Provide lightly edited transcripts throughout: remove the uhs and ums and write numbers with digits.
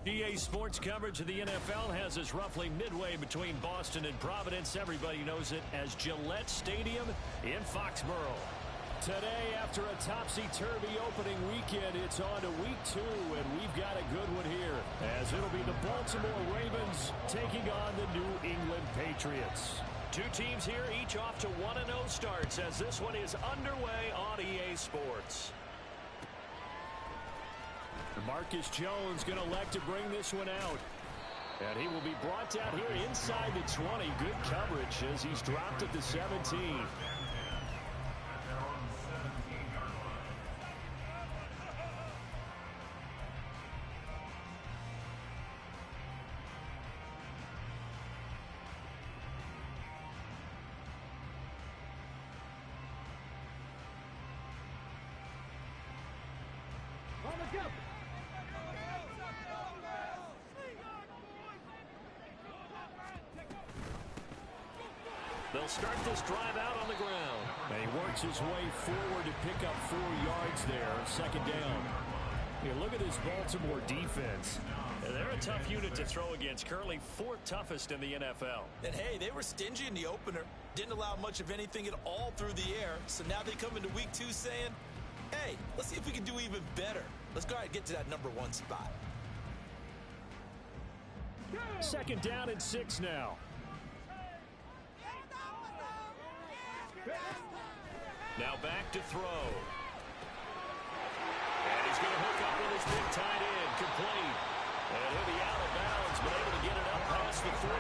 EA Sports coverage of the NFL has us roughly midway between Boston and Providence. Everybody knows it as Gillette Stadium in Foxborough. Today, after a topsy-turvy opening weekend, it's on to week 2, and we've got a good one here, as it'll be the Baltimore Ravens taking on the New England Patriots. Two teams here, each off to 1-0 starts, as this one is underway on EA Sports. Marcus Jones going to elect to bring this one out. And he will be brought down here inside the 20. Good coverage as he's dropped at the 17. They'll start this drive out on the ground. And he works his way forward to pick up 4 yards there. Second down. Here, look at this Baltimore defense. They're a tough unit to throw against. Currently 4th toughest in the NFL. And hey, they were stingy in the opener. Didn't allow much of anything at all through the air. So now they come into week 2 saying, hey, let's see if we can do even better. Let's go ahead and get to that number 1 spot. Second down and 6 now. Now back to throw. And he's going to hook up with his big tight end. Complete. And he'll be out of bounds, but able to get it up past the 45.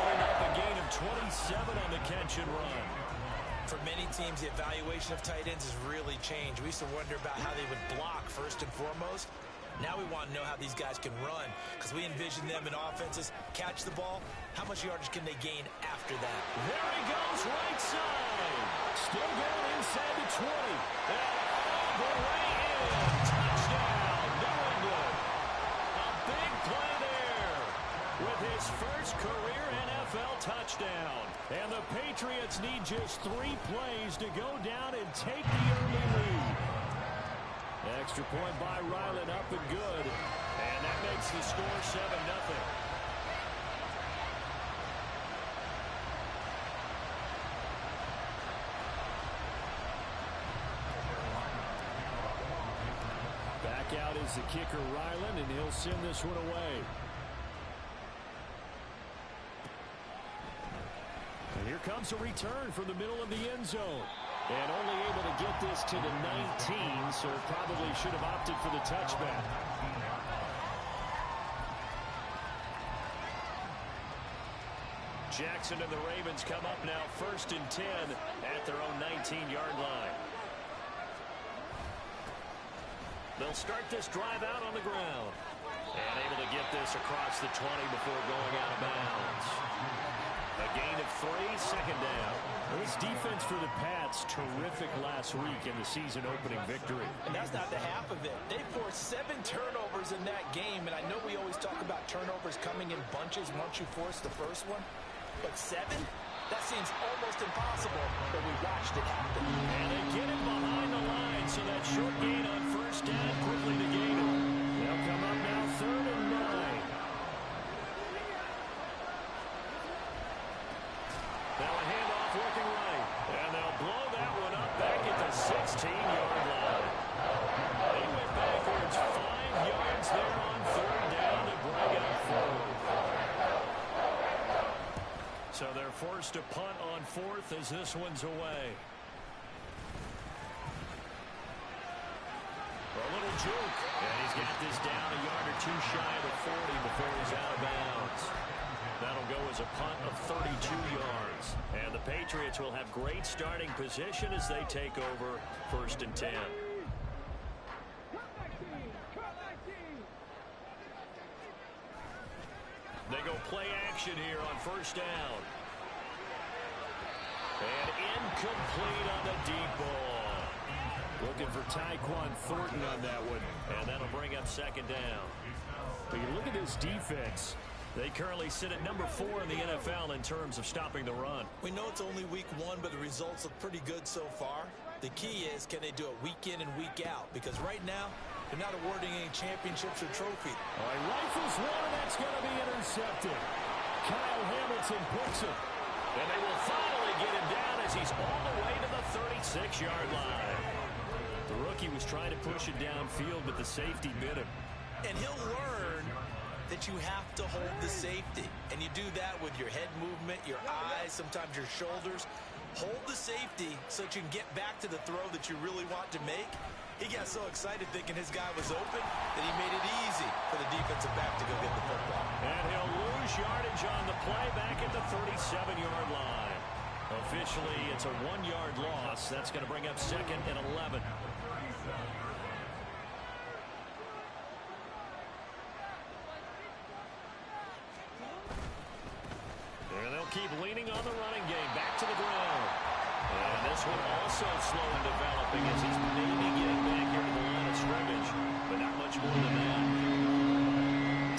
Line up a gain of 27 on the catch and run. For many teams, the evaluation of tight ends has really changed. We used to wonder about how they would block first and foremost. Now we want to know how these guys can run, because we envision them in offenses. Catch the ball. How much yardage can they gain after that? There he goes, right side. Still going inside the 20. And all the way in. Touchdown, New England. A big play there with his first career NFL touchdown. And the Patriots need just 3 plays to go down and take the early lead. Extra point by Ryland, up and good. And that makes the score 7-0. Back out is the kicker, Ryland, and he'll send this one away. And here comes a return from the middle of the end zone. And only able to get this to the 19, so probably should have opted for the touchback. Jackson and the Ravens come up now 1st and 10 at their own 19-yard line. They'll start this drive out on the ground. And able to get this across the 20 before going out of bounds. A gain of 3, second down. This defense for the Pats, terrific last week in the season-opening victory. And that's not the half of it. They forced 7 turnovers in that game, and I know we always talk about turnovers coming in bunches once you force the first one. But 7? That seems almost impossible, but we watched it happen. And they get it behind the line, so that short gain on first down quickly to gain it. They'll come up now 3rd and 9. Now a handoff looking right. And they'll blow that one up back at the 16-yard line. They went backwards 5 yards there on 3rd down to bring it up forward. So they're forced to punt on 4th as this one's away. A little juke. And he's got this down a yard or 2 shy of the 40 before he's out of bounds. That'll go as a punt of 32 yards. And the Patriots will have great starting position as they take over 1st and 10. They go play action here on 1st down. And incomplete on the deep ball. Looking for Tyquan Thornton on that one. And that'll bring up 2nd down. But you look at this defense. They currently sit at number 4 in the NFL in terms of stopping the run. We know it's only week 1, but the results look pretty good so far. The key is, can they do it week in and week out? Because right now, they're not awarding any championships or trophies. All right, rifles one, and that's going to be intercepted. Kyle Hamilton picks it. And they will finally get him down as he's all the way to the 36-yard line. The rookie was trying to push it downfield, but the safety bit him. And he'll learn that you have to hold the safety. And you do that with your head movement, your eyes, sometimes your shoulders. Hold the safety so that you can get back to the throw that you really want to make. He got so excited thinking his guy was open that he made it easy for the defensive back to go get the football. And he'll lose yardage on the play back at the 37-yard line. Officially, it's a 1-yard loss. That's going to bring up 2nd and 11. And they'll keep leaning on the running game. Back to the ground. And this one also slow in developing as he's maybe getting back here to the line of scrimmage. But not much more than that.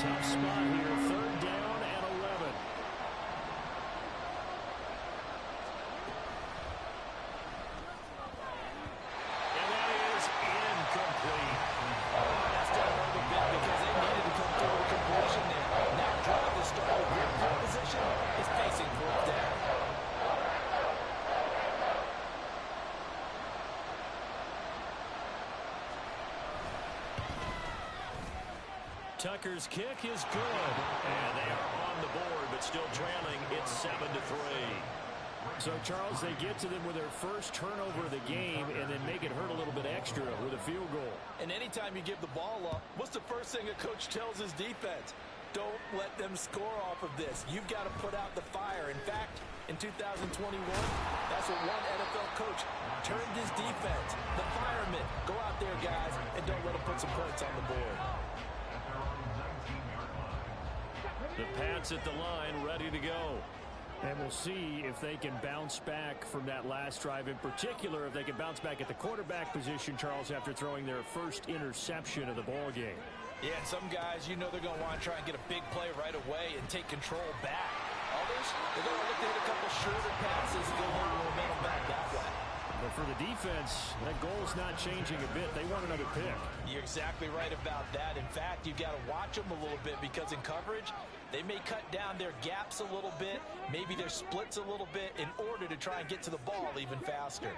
Tough spot here. 3rd down and 11. And that is incomplete. That's down a little bit because they needed to come through with completion there. Now drive the start with good field position is facing 4th down. Tucker's kick is good. And they are on the board, but still trailing. It's 7-3. So, Charles, they get to them with their first turnover of the game and then make it hurt a little bit extra with a field goal. And anytime you give the ball up, what's the first thing a coach tells his defense? Don't let them score off of this. You've got to put out the fire. In fact, in 2021, that's what one NFL coach turned his defense. The firemen. Go out there, guys, and don't let them put some points on the board. The Pats at the line, ready to go. And we'll see if they can bounce back from that last drive. In particular, if they can bounce back at the quarterback position, Charles, after throwing their first interception of the ball game. Yeah, and some guys, you know they're going to want to try and get a big play right away and take control back. Others, they're going to look to hit a couple shorter passes and get a little momentum back that way. But for the defense, that goal's not changing a bit. They want another pick. You're exactly right about that. In fact, you've got to watch them a little bit because in coverage, they may cut down their gaps a little bit, maybe their splits a little bit in order to try and get to the ball even faster.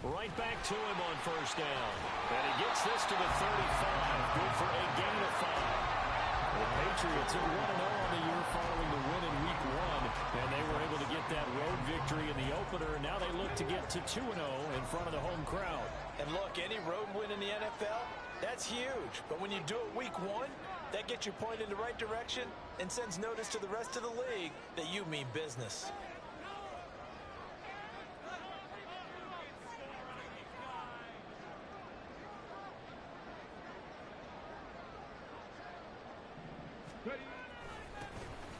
Right back to him on 1st down. And he gets this to the 35. Good for a gain of 5. The Patriots are 1-0 on the year following the win in Week 1. And they were able to get that road victory in the opener. And now they look to get to 2-0 in front of the home crowd. And look, any road win in the NFL, that's huge. But when you do it Week 1, that gets you pointed in the right direction and sends notice to the rest of the league that you mean business.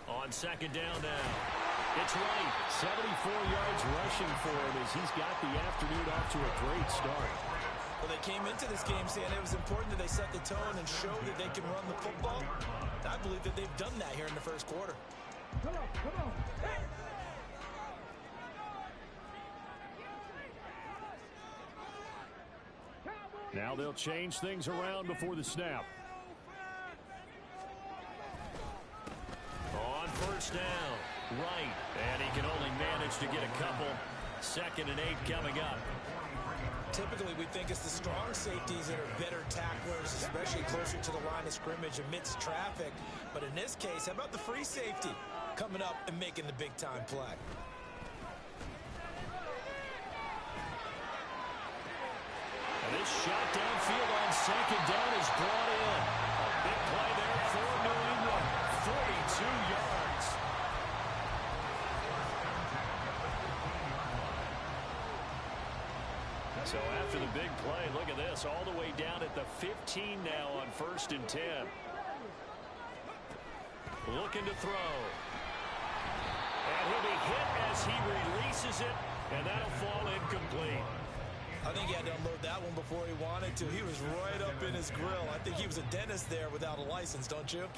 On 2nd down now. It's Wright. 74 yards rushing for him as he's got the afternoon off to a great start. Well, they came into this game saying it was important that they set the tone and show that they can run the football. I believe that they've done that here in the first quarter. Come on. Hey! Now they'll change things around before the snap. On 1st down, Wright. And he can only manage to get a couple. 2nd and 8 coming up. Typically, we think it's the strong safeties that are better tacklers, especially closer to the line of scrimmage amidst traffic. But in this case, how about the free safety coming up and making the big-time play? And this shot downfield on 2nd down is brought in. A big play there for New England. 42 yards. So after the big play, look at this, all the way down at the 15 now on 1st and 10. Looking to throw. And he'll be hit as he releases it, and that'll fall incomplete. I think he had to unload that one before he wanted to. He was right up in his grill. I think he was a dentist there without a license, don't you?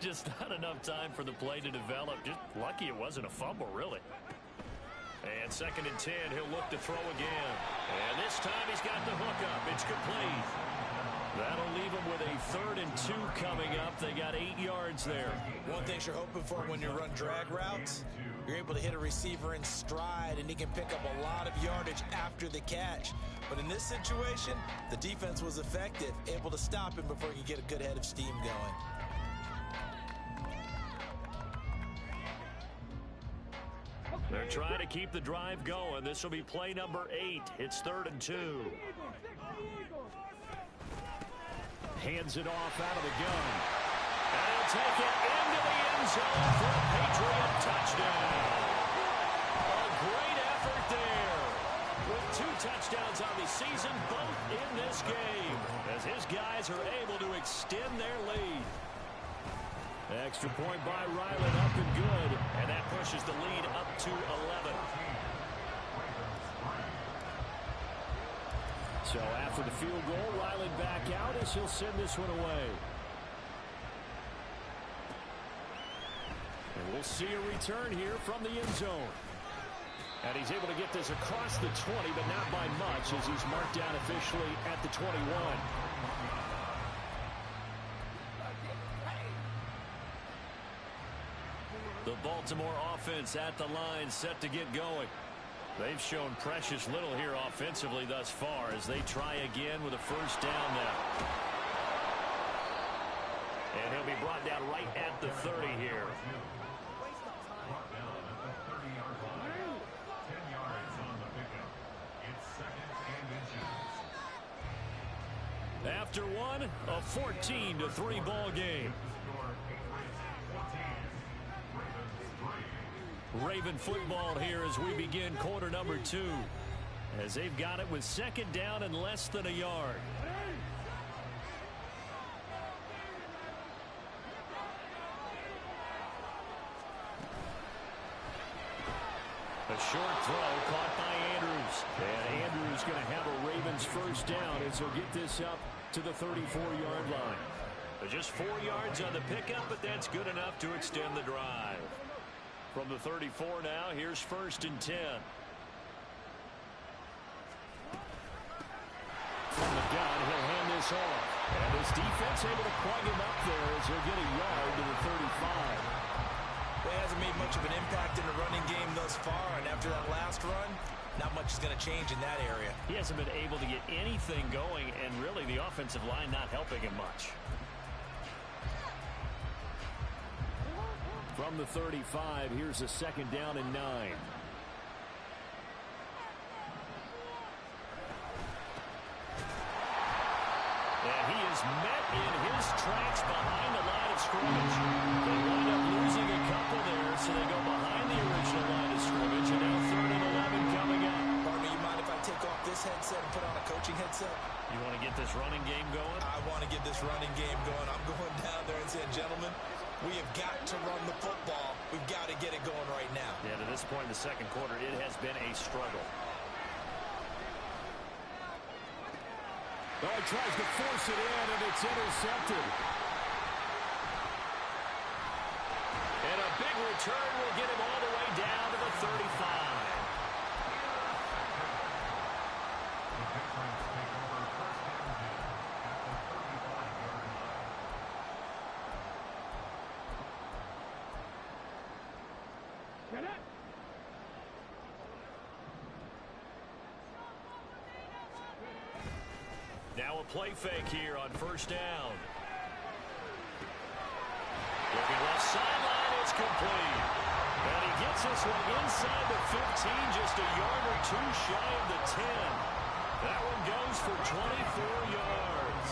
Just not enough time for the play to develop. Just lucky it wasn't a fumble, really. And 2nd and 10, he'll look to throw again. And this time he's got the hook up. It's complete. That'll leave him with a 3rd and 2 coming up. They got 8 yards there. One thing you're hoping for when you run drag routes, you're able to hit a receiver in stride, and he can pick up a lot of yardage after the catch. But in this situation, the defense was effective, able to stop him before he could get a good head of steam going. They're trying to keep the drive going. This will be play number 8. It's 3rd and 2. Hands it off out of the gun. And he'll take it into the end zone for a Patriot touchdown. A great effort there. With 2 touchdowns on the season, both in this game, as his guys are able to extend their lead. Extra point by Ryland, up and good. And that pushes the lead up to 11. So after the field goal, Ryland back out as he'll send this one away. And we'll see a return here from the end zone. And he's able to get this across the 20, but not by much, as he's marked down officially at the 21. The Baltimore offense at the line, set to get going. They've shown precious little here offensively thus far as they try again with a 1st down now. And he'll be brought down right at the 30 here. After one, a 14-3 ball game. Raven football here as we begin quarter number 2. As they've got it with 2nd down and less than a yard. A short throw caught by Andrews. And Andrews going to have a Ravens 1st down as he'll get this up to the 34-yard line. But just 4 yards on the pickup, but that's good enough to extend the drive. From the 34 now, here's 1st and 10. From the gun, he'll hand this off. And his defense able to plug him up there as he'll get a yard to the 35. He hasn't made much of an impact in the running game thus far, and after that last run, not much is going to change in that area. He hasn't been able to get anything going, and really the offensive line not helping him much. From the 35, here's a 2nd down and 9. And he is met in his tracks behind the line of scrimmage. They wind up losing a couple there, so they go behind the original line of scrimmage, and now 3rd and 11 coming up. Pardon me, you mind if I take off this headset and put on a coaching headset? You want to get this running game going? I want to get this running game going. I'm going down there and saying, gentlemen, we have got to run the football. We've got to get it going right now. Yeah, to this point in the 2nd quarter, it has been a struggle. Oh, he tries to force it in, and it's intercepted. And a big return will get him all the way down to the 35. Now a play fake here on 1st down. Looking left sideline, it's complete. And he gets this one inside the 15, just a yard or 2 shy of the 10. That one goes for 24 yards.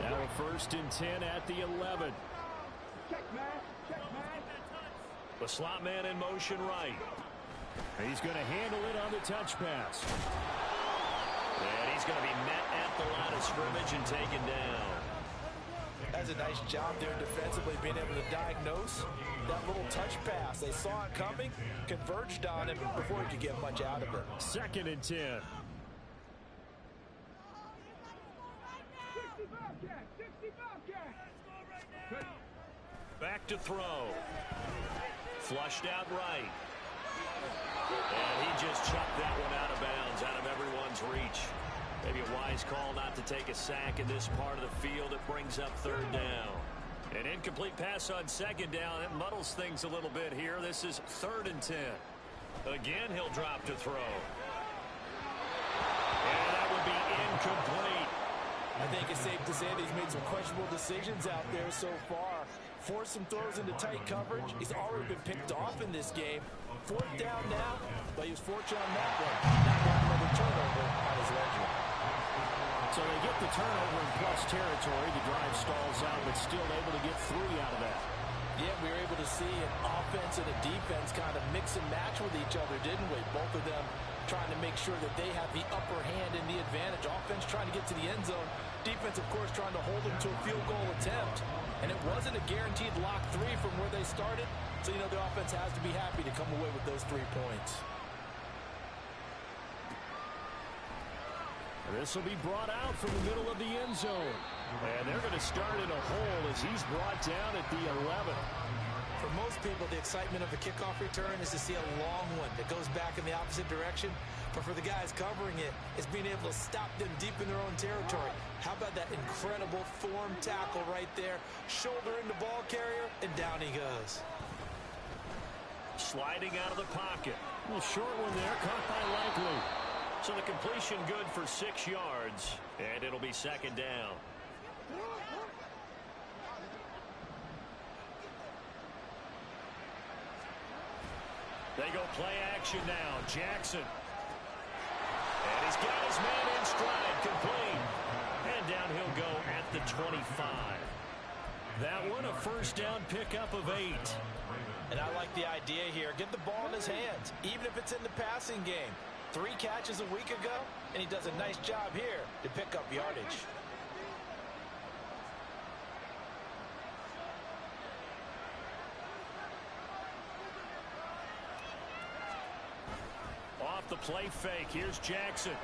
Now a 1st and 10 at the 11. Check, man. Check, man. The slot man in motion right. He's going to handle it on the touch pass. And he's going to be met at the line of scrimmage and taken down. guys a nice job there defensively, being able to diagnose that little touch pass. They saw it coming, converged on him before he could get much out of it. 2nd and 10. 60 Bobcat! 60 Bobcat! Back to throw. Flushed out right. And he just chucked that one out of bounds, out of everyone's reach. Maybe a wise call not to take a sack in this part of the field. It brings up 3rd down. An incomplete pass on 2nd down. It muddles things a little bit here. This is 3rd and 10. Again, he'll drop to throw. And that would be incomplete. I think it's safe to say that he's made some questionable decisions out there so far. Forced some throws into tight coverage. He's already been picked off in this game. 4th down now, but he was fortunate on that one. Not having another turnover on his ledger. So they get the turnover in plus territory. The drive stalls out, but still able to get 3 out of that. Yeah, we were able to see an offense and a defense kind of mix and match with each other, didn't we? Both of them trying to make sure that they have the upper hand and the advantage. Offense trying to get to the end zone. Defense, of course, trying to hold them to a field goal attempt. And it wasn't a guaranteed lock 3 from where they started. So, you know, the offense has to be happy to come away with those 3 points. This will be brought out from the middle of the end zone. And they're going to start in a hole as he's brought down at the 11. For most people, the excitement of a kickoff return is to see a long one that goes back in the opposite direction. But for the guys covering it, it's being able to stop them deep in their own territory. How about that incredible form tackle right there? Shoulder into ball carrier, and down he goes. Sliding out of the pocket. A short one there, caught by Likely. So the completion good for 6 yards, and it'll be 2nd down. They go play action now. Jackson. And he's got his man in stride, complete. And down he'll go at the 25. That one a 1st down pickup of 8. And I like the idea here. Get the ball in his hands, even if it's in the passing game. 3 catches a week ago, and he does a nice job here to pick up yardage. Off the play fake, here's Jackson.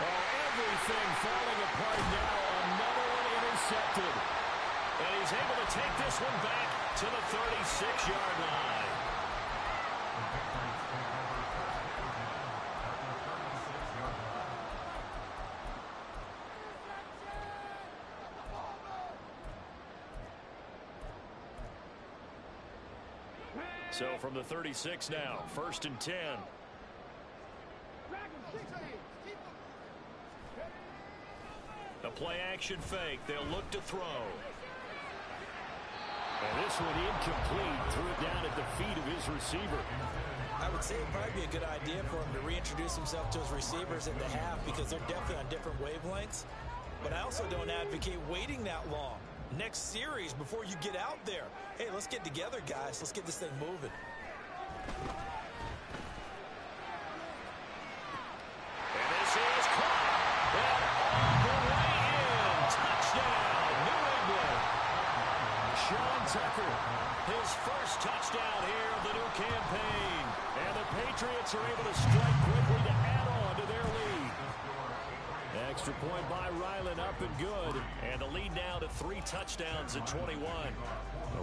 Oh, everything falling apart now. Another one intercepted. And he's able to take this one back to the 36-yard line. So from the 36 now, 1st and 10. A play action fake. They'll look to throw. And this one incomplete. Threw it down at the feet of his receiver. I would say it'd probably be a good idea for him to reintroduce himself to his receivers in the half because they're definitely on different wavelengths. But I also don't advocate waiting that long. Next series before you get out there. Hey, let's get together, guys. Let's get this thing moving. And this is caught. And all the way in. Touchdown, New England. Sean Tucker, his first touchdown here of the new campaign. And the Patriots are able to strike quickly to add on to their lead. Extra point by Ryland, up and good. And the lead now to 3 touchdowns at 21.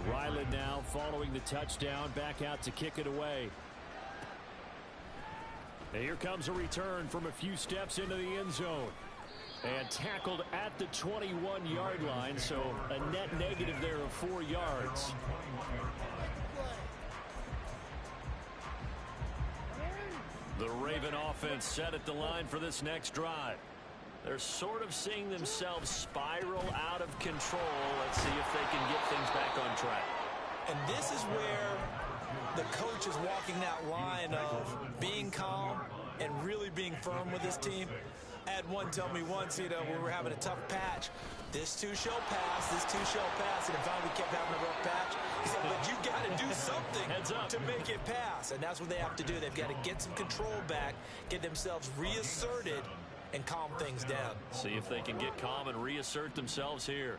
Ryland now following the touchdown, back out to kick it away. And here comes a return from a few steps into the end zone. And tackled at the 21-yard line, so a net negative there of 4 yards. The Raven offense set at the line for this next drive. They're sort of seeing themselves spiral out of control. Let's see if they can get things back on track. And this is where the coach is walking that line of being calm and really being firm with his team. I had one tell me once, you know, when we were having a tough patch, this too shall pass, this too shall pass, and if finally we kept having a rough patch, he said, but you got to do something to make it pass, and that's what they have to do. They've got to get some control back, get themselves reasserted, and calm things down. See if they can get calm and reassert themselves here.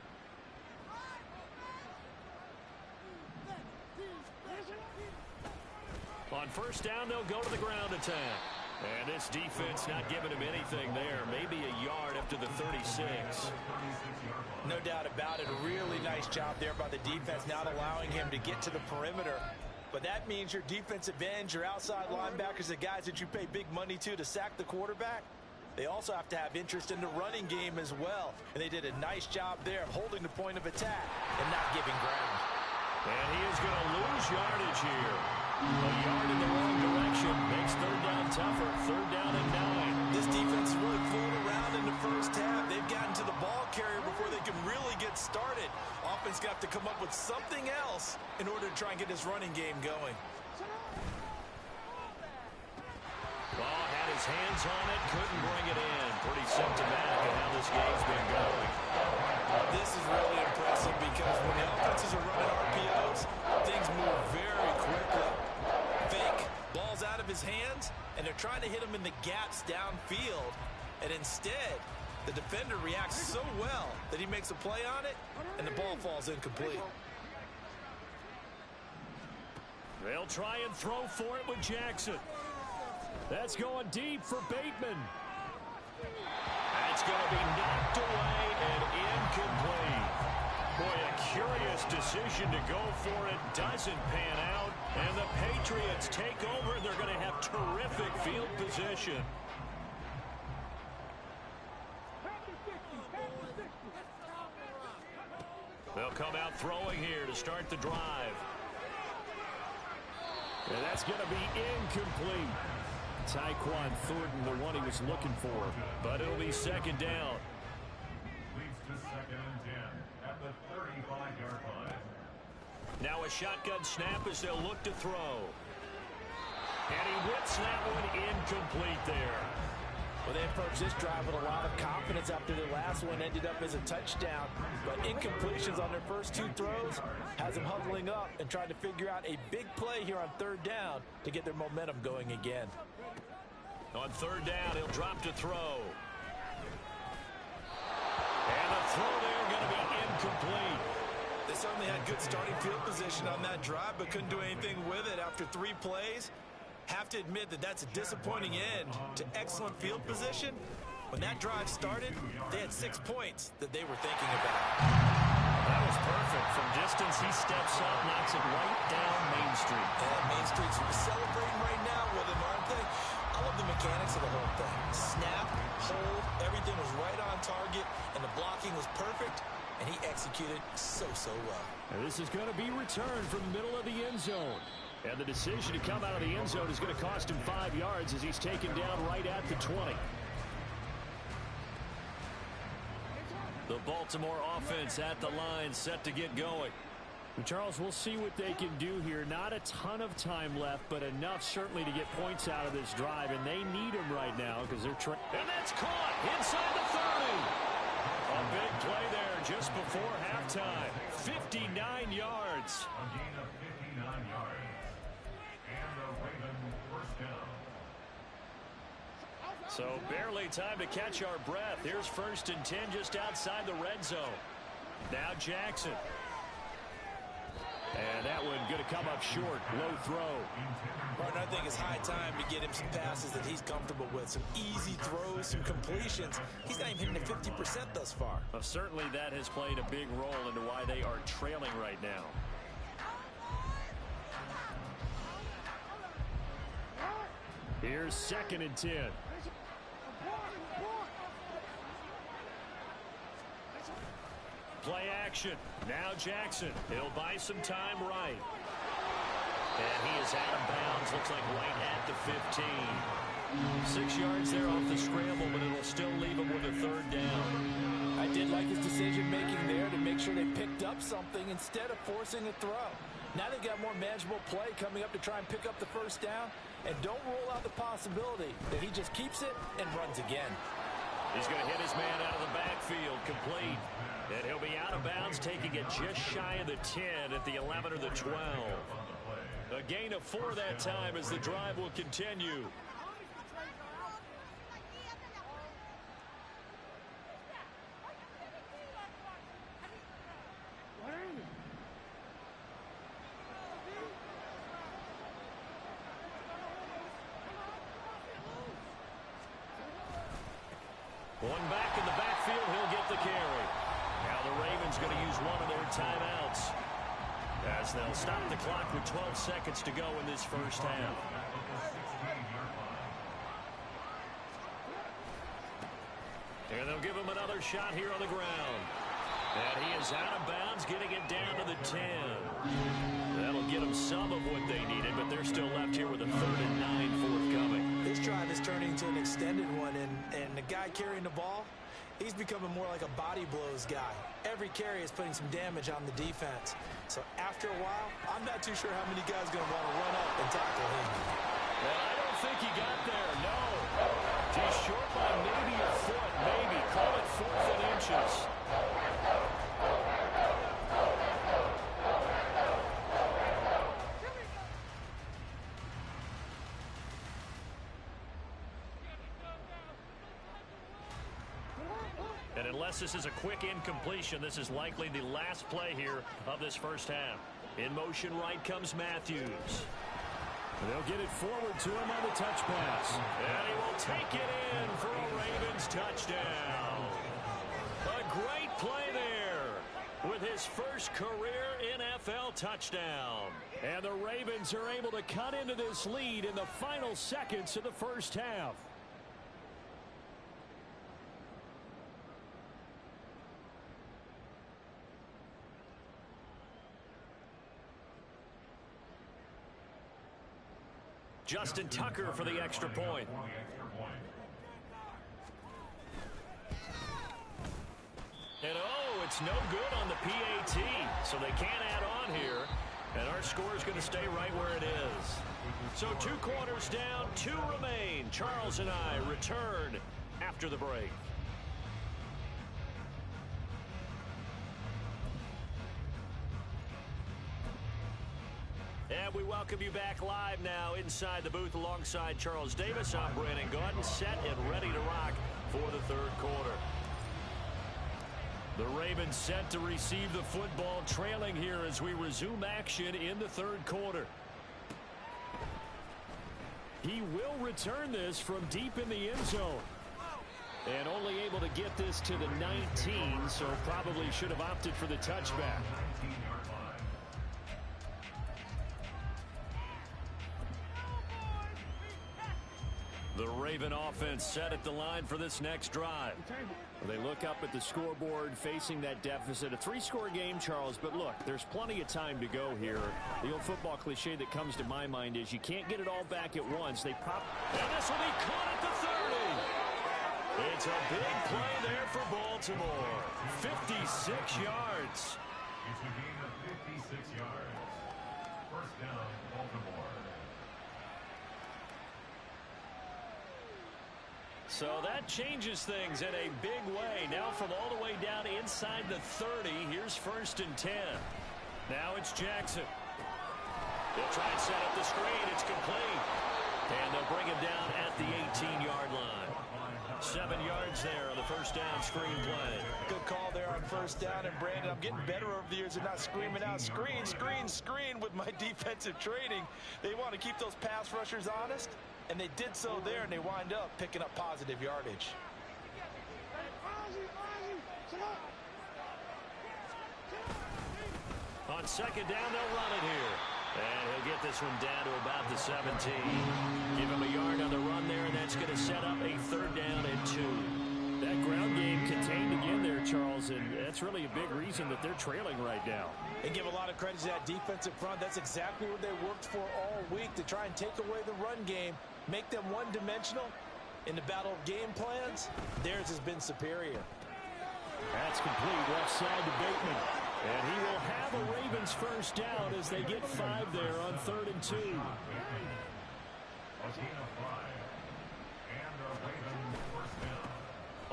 On first down, they'll go to the ground attack. And this defense not giving him anything there. Maybe a yard after the 36. No doubt about it. A really nice job there by the defense, not allowing him to get to the perimeter. But that means your defensive ends, your outside linebackers, the guys that you pay big money to sack the quarterback, they also have to have interest in the running game as well. And they did a nice job there of holding the point of attack and not giving ground. And he is going to lose yardage here. A yard in the wrong direction makes third down tougher. Third down and 9. This defense is really fooling around in the first half. They've gotten to the ball carrier before they can really get started. Offense got to come up with something else in order to try and get this running game going. Ball had his hands on it, couldn't bring it in. Pretty symptomatic of how this game's been going. This is really impressive because when the offenses are running RPOs, things move very quickly. Fake, ball's out of his hands, and they're trying to hit him in the gaps downfield. And instead, the defender reacts so well that he makes a play on it, and the ball falls incomplete. They'll try and throw for it with Jackson. That's going deep for Bateman. That's going to be knocked away and incomplete. Boy, a curious decision to go for it. Doesn't pan out. And the Patriots take over, and they're going to have terrific field position. They'll come out throwing here to start the drive. And that's going to be incomplete. Tyquan Thornton, the one he was looking for. But it'll be second down. Leads to second and 10 at the 35-yard line. Now a shotgun snap as they'll look to throw. And he whips that one incomplete there. Well, they approached this drive with a lot of confidence after their last one ended up as a touchdown. But incompletions on their first two throws has them huddling up and trying to figure out a big play here on third down to get their momentum going again. On third down, he'll drop to throw. And the throw there going to be incomplete. They certainly had good starting field position on that drive, but couldn't do anything with it after 3 plays. Have to admit that that's a disappointing end to excellent field position. When that drive started, they had 6 points that they were thinking about. That was perfect. From distance, he steps up, knocks it right down Main Street. And Main Street's celebrating right now with him, aren't they? I love the mechanics of the whole thing. Snap, hold, everything was right on target, and the blocking was perfect, and he executed so well. And this is going to be returned from the middle of the end zone. And the decision to come out of the end zone is going to cost him 5 yards as he's taken down right at the 20. The Baltimore offense at the line, set to get going. And Charles, we'll see what they can do here. Not a ton of time left, but enough certainly to get points out of this drive, and they need them right now because they're trying. And that's caught inside the 30. A big play there just before halftime. 59 yards. A gain of 59 yards. And the Ravens first down. So barely time to catch our breath. Here's first and 10 just outside the red zone. Now Jackson. And that one going to come up short. Low throw. Martin, I think it's high time to get him some passes that he's comfortable with. Some easy throws, some completions. He's not even hitting the 50% thus far. Well, certainly that has played a big role into why they are trailing right now. Here's second and 10. Play action. Now Jackson. He'll buy some time right. And he is out of bounds. Looks like right at the 15. 6 yards there off the scramble, but it'll still leave him with a third down. I did like his decision-making there to make sure they picked up something instead of forcing a throw. Now they've got more manageable play coming up to try and pick up the first down. And don't rule out the possibility that he just keeps it and runs again. He's going to hit his man out of the backfield, complete. And he'll be out of bounds, taking it just shy of the 10 at the 11 or the 12. A gain of 4 that time as the drive will continue. Going back in the backfield, he'll get the carry. Now the Ravens going to use one of their timeouts as they'll stop the clock with 12 seconds to go in this first half. And they'll give him another shot here on the ground. And he is out of bounds, getting it down to the 10. That'll get them some of what they needed, but they're still left here with a 3rd and 9 forthcoming. This drive is turning into an extended one, and the guy carrying the ball, he's becoming more like a body blows guy. Every carry is putting some damage on the defense. So after a while, I'm not too sure how many guys are going to want to run up and tackle him. Well, I don't think he got there, no. He's short by maybe a foot, maybe. Call it 4th and inches. And unless this is a quick incompletion, this is likely the last play here of this first half. In motion right comes Matthews. They'll get it forward to him on the touch pass. And he will take it in for a Ravens touchdown. A great play there with his first career NFL touchdown. And the Ravens are able to cut into this lead in the final seconds of the first half. Justin Tucker for the extra point. And oh, it's no good on the PAT, so they can't add on here. And our score is going to stay right where it is. So 2 quarters down, 2 remain. Charles and I return after the break. And we welcome you back live now inside the booth alongside Charles Davis. I'm Brandon Gaudin, set and ready to rock for the 3rd quarter. The Ravens set to receive the football, trailing here as we resume action in the 3rd quarter. He will return this from deep in the end zone. And only able to get this to the 19, so probably should have opted for the touchback. The Raven offense set at the line for this next drive. They look up at the scoreboard facing that deficit. A 3-score game, Charles, but look, there's plenty of time to go here. The old football cliche that comes to my mind is you can't get it all back at once. And this will be caught at the 30. It's a big play there for Baltimore. 56 yards. It's a gain of 56 yards. First down, Baltimore. So that changes things in a big way. Now from all the way down inside the 30, here's 1st and 10. Now it's Jackson. They'll try and set up the screen. It's complete. And they'll bring him down at the 18-yard line. 7 yards there on the first down screen play. Good call there on first down. And Brandon, I'm getting better over the years of not screaming out screen, screen, screen with my defensive training. They want to keep those pass rushers honest. And they did so there, and they wind up picking up positive yardage. On 2nd down, they'll run it here. And he'll get this one down to about the 17. Give him a yard on the run there, and that's going to set up a 3rd down and 2. That ground game contained again there, Charles, and that's really a big reason that they're trailing right now. And give a lot of credit to that defensive front. That's exactly what they worked for all week, to try and take away the run game, make them one-dimensional. In the battle of game plans, theirs has been superior. That's complete left side to Bateman. And he will have a Ravens first down as they get 5 there on 3rd and 2. A gain of 5. And a Ravens first down.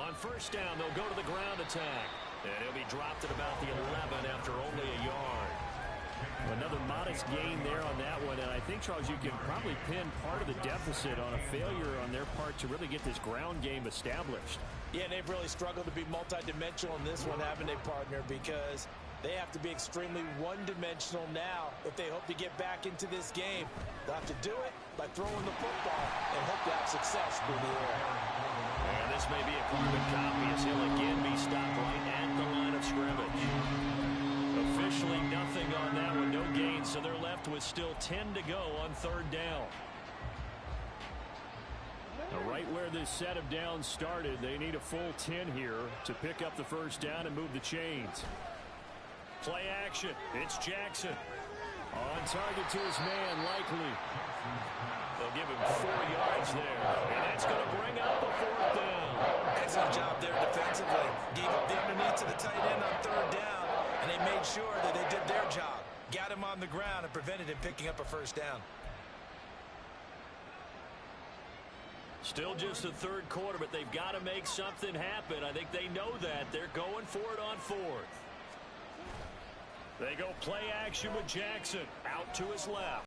On first down, they'll go to the ground attack. And he'll be dropped at about the 11 after only a yard. Another modest gain there on that one, and I think, Charles, you can probably pin part of the deficit on a failure on their part to really get this ground game established. Yeah, and they've really struggled to be multidimensional in this one, haven't they, partner? Because they have to be extremely one-dimensional now if they hope to get back into this game. They'll have to do it by throwing the football and hope to have success through the air. And this may be a carbon copy as he'll again be stopped right at the line of scrimmage. Officially nothing on that one, no gain, so they're left with still 10 to go on third down. Now, right where this set of downs started, they need a full 10 here to pick up the first down and move the chains. Play action. It's Jackson. On target to his man, Likely. They'll give him 4 yards there, and that's going to bring up the fourth down. Excellent job there defensively. Gave up the underneath to the tight end on third down, and they made sure that they did their job. Got him on the ground and prevented him picking up a first down. Still just the third quarter, but they've got to make something happen. I think they know that. They're going for it on fourth. They go play action with Jackson out to his left.